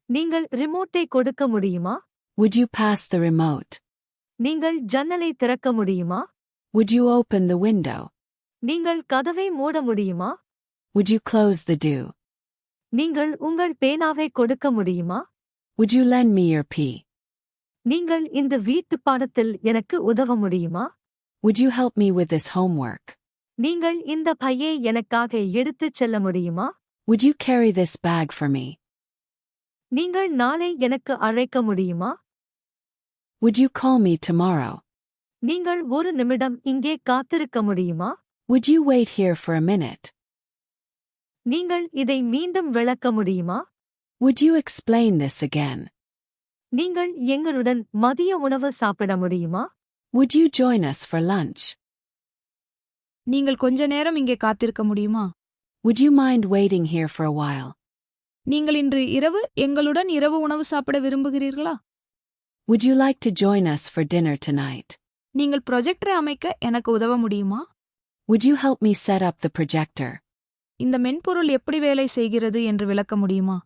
நீங்கள் ரிமோட்டை கொடுக்க முடியுமா? Would you pass the remote? நீங்கள் ஜன்னலை திறக்க முடியுமா? Would you open the window? நீங்கள் கதவை மூட முடியுமா? Would you close the door? நீங்கள் உங்கள் பேனாவை கொடுக்க முடியுமா? Would you lend me your pen? நீங்கள் இந்த வீட்டுப் பாடத்தில் எனக்கு உதவ முடியுமா? Would you help me with this homework? நீங்கள் இந்த பையை எனக்காக எடுத்துச் செல்ல முடியுமா? Would you carry this bag for me? நீங்கள் நாளை எனக்கு அழைக்க முடியுமா? Would you call me tomorrow? நீங்கள் ஒரு நிமிடம் இங்கே காத்திருக்க முடியுமா? Would you wait here for a minute? நீங்கள் இதை மீண்டும் விளக்க முடியுமா? Would you explain this again? நீங்கள் எங்களுடன் மதிய உணவு சாப்பிட முடியுமா? Would you join us for lunch? நீங்கள் கொஞ்ச நேரம் இங்கே காத்திருக்க முடியுமா? Would you mind waiting here for a while? நீங்கள் இன்று இரவு எங்களுடன் இரவு உணவு சாப்பிட விரும்புகிறீர்களா? Would you like to join us for dinner tonight? நீங்கள் ப்ரொஜெக்டரை அமைக்க எனக்கு உதவ முடியுமா? Would you help me set up the projector? இந்த மென்பொருள் எப்படி வேலை செய்கிறது என்று விளக்க முடியுமா?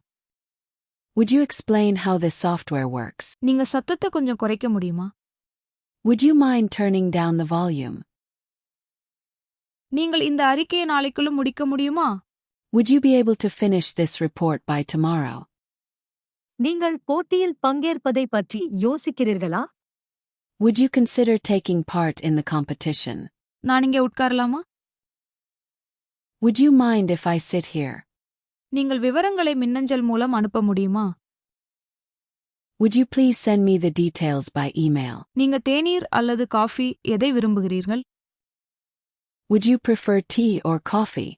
Would you explain how this software works? நீங்க சத்தத்தை கொஞ்சம் குறைக்க முடியுமா? Would you mind turning down the volume? நீங்கள் இந்த அறிக்கையை நாளைக்குள்ள முடிக்க முடியுமா? Would you be able to finish this report by tomorrow? நீங்கள் போட்டியில் பங்கேற்பதை பற்றி யோசிக்கிறீர்களா? Would you consider taking part in the competition? நான் இங்கே உட்காரலாமா? Would you mind if I sit here? நீங்கள் விவரங்களை மின்னஞ்சல் மூலம் அனுப்ப முடியுமா? Would you please send me the details by email? நீங்க தேநீர் அல்லது காஃபி எதை விரும்புகிறீர்கள்? Would you prefer tea or coffee?